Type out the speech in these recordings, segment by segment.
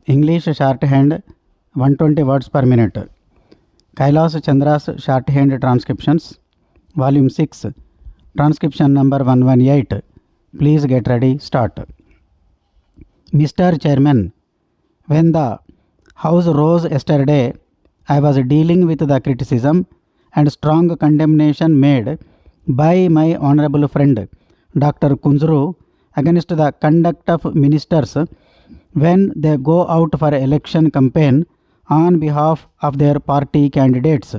English shorthand 120 words per minute. Kailas Chandra's shorthand transcriptions, volume 6, transcription number 118. Please get ready, start. Mr. Chairman, when the House rose yesterday, I was dealing with the criticism and strong condemnation made by my honorable friend Dr. Kunzru against the conduct of ministers when they go out for election campaign on behalf of their party candidates.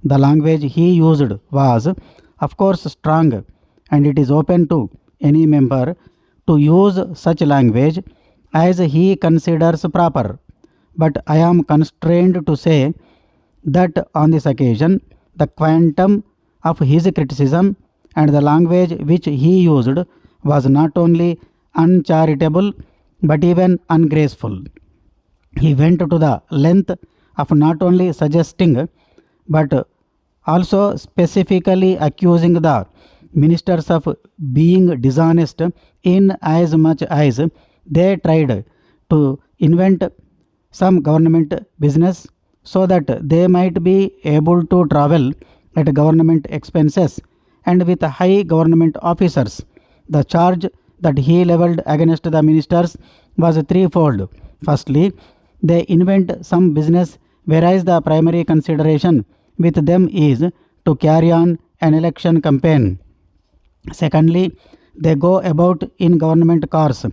The language he used was, of course, strong, and it is open to any member to use such language as he considers proper. But I am constrained to say that on this occasion, the quantum of his criticism and the language which he used was not only uncharitable but even ungraceful. He went to the length of not only suggesting but also specifically accusing the ministers of being dishonest in as much as they tried to invent some government business so that they might be able to travel at government expenses and with high government officers. The charge that he leveled against the ministers was threefold. Firstly, they invent some business whereas the primary consideration with them is to carry on an election campaign. Secondly, they go about in government cars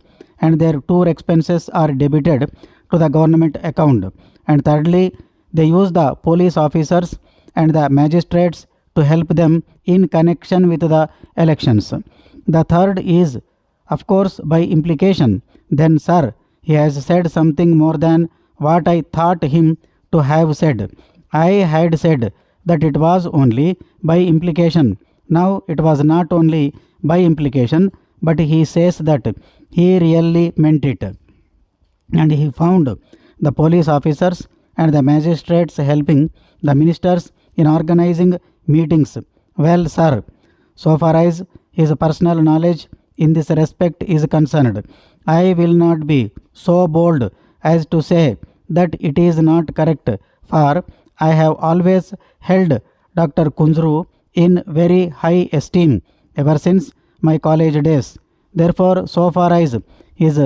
and their tour expenses are debited to the government account. And thirdly, they use the police officers and the magistrates to help them in connection with the elections. The third is, of course, by implication. Then, sir, he has said something more than what I thought him to have said. I had said that it was only by implication. Now it was not only by implication, but he says that he really meant it. And he found the police officers and the magistrates helping the ministers in organizing meetings. Well, sir, so far as his personal knowledge in this respect is concerned, I will not be so bold as to say that it is not correct, for I have always held Dr. Kunzru in very high esteem ever since my college days. Therefore, so far as his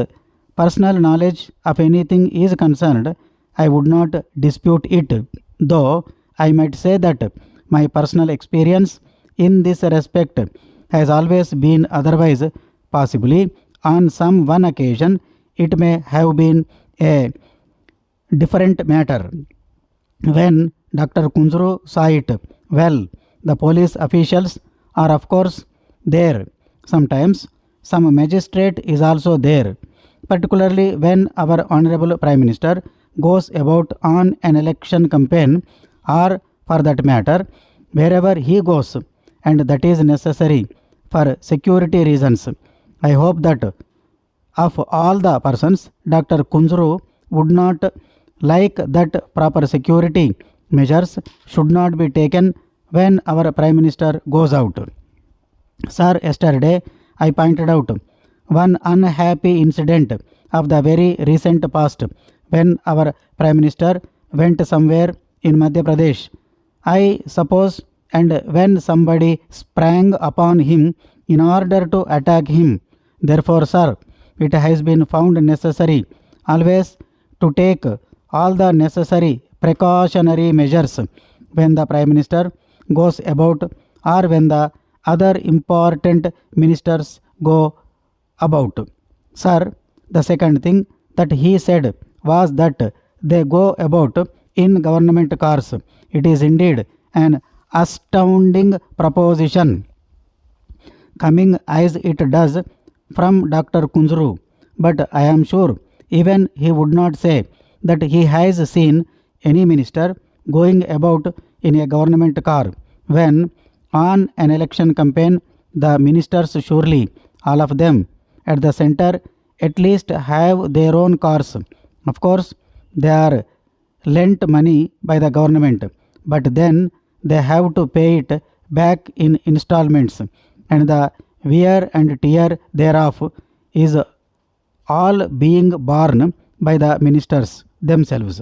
personal knowledge of anything is concerned, I would not dispute it, though I might say that my personal experience in this respect has always been otherwise. Possibly, on some one occasion, it may have been a different matter. When Dr. Kunzru saw it, well, the police officials are of course there. Sometimes some magistrate is also there, particularly when our honorable Prime Minister goes about on an election campaign, or for that matter, wherever he goes, and that is necessary for security reasons. I hope that of all the persons, Dr. Kunzru would not like that proper security measures should not be taken when our Prime Minister goes out. Sir, yesterday I pointed out one unhappy incident of the very recent past when our Prime Minister went somewhere in Madhya Pradesh, I suppose, and when somebody sprang upon him in order to attack him. Therefore, sir, it has been found necessary always to take all the necessary precautionary measures when the Prime Minister goes about or when the other important ministers go about. Sir, the second thing that he said was that they go about in government cars. It is indeed an astounding proposition, coming as it does from Dr. Kunzru, but I am sure even he would not say that he has seen any minister going about in a government car when on an election campaign the ministers surely, all of them at the center, at least have their own cars. Of course, they are lent money by the government, but then they have to pay it back in installments, and the wear and tear thereof is all being borne by the ministers themselves.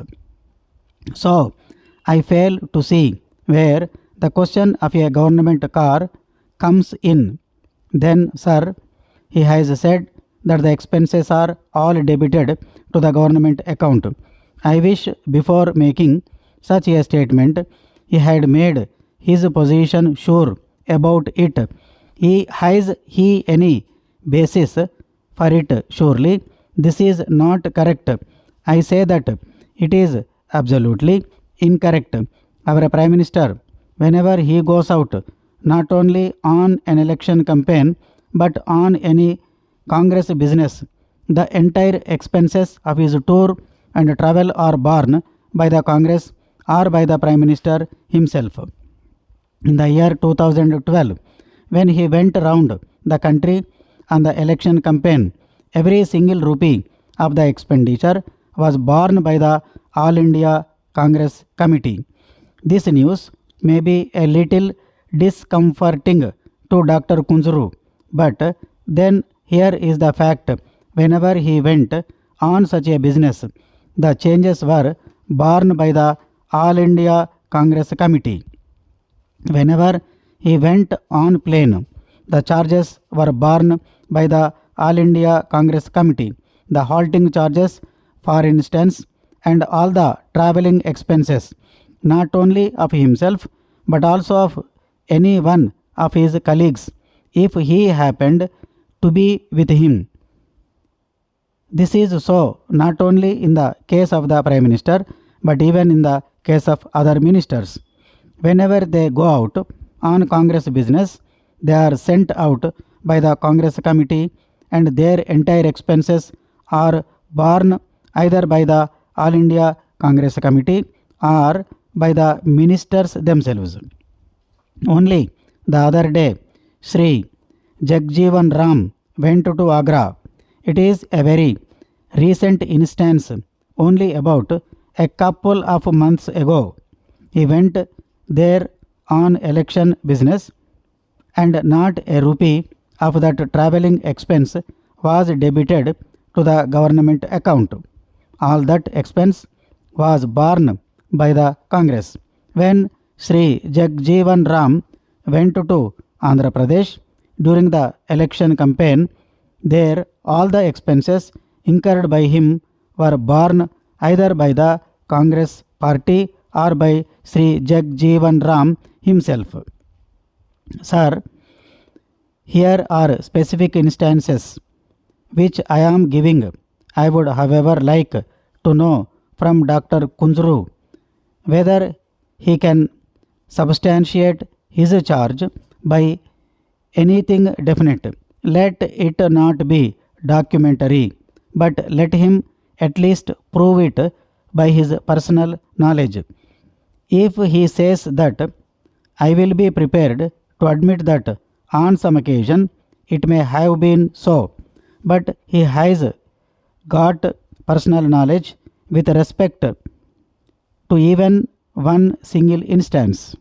So, I fail to see where the question of a government car comes in. Then, sir, he has said that the expenses are all debited to the government account. I wish before making such a statement he had made his position sure about it. Has he any basis for it? Surely this is not correct. I say that it is absolutely incorrect. Our Prime Minister, whenever he goes out, not only on an election campaign but on any Congress business, the entire expenses of his tour and travel are borne by the Congress or by the Prime Minister himself. In the year 2012, when he went round the country on the election campaign, every single rupee of the expenditure was borne by the All India Congress Committee. This news may be a little discomforting to Dr. Kunzuru, but then here is the fact: whenever he went on such a business, the changes were borne by the All India Congress Committee. Whenever he went on plane, the charges were borne by the All India Congress Committee. The halting charges, for instance, and all the travelling expenses, not only of himself but also of any one of his colleagues, if he happened to be with him. This is so not only in the case of the Prime Minister but even in the case of other ministers. Whenever they go out on Congress business, they are sent out by the Congress Committee and their entire expenses are borne either by the All India Congress Committee or by the ministers themselves. Only the other day, Sri Jagjeevan Ram went to Agra. It is a very recent instance, only about a couple of months ago. He went there on election business and not a rupee of that travelling expense was debited to the government account. All that expense was borne by the Congress. When Sri Jagjeevan Ram went to Andhra Pradesh during the election campaign, there all the expenses incurred by him were borne either by the Congress party or by Sri Jagjeevan Ram himself. Sir, here are specific instances which I am giving. I would, however, like to know from Dr. Kunzuru whether he can substantiate his charge by anything definite. Let it not be documentary, but let him at least prove it by his personal knowledge. If he says that, I will be prepared to admit that on some occasion it may have been so, but he has got personal knowledge with respect to even one single instance.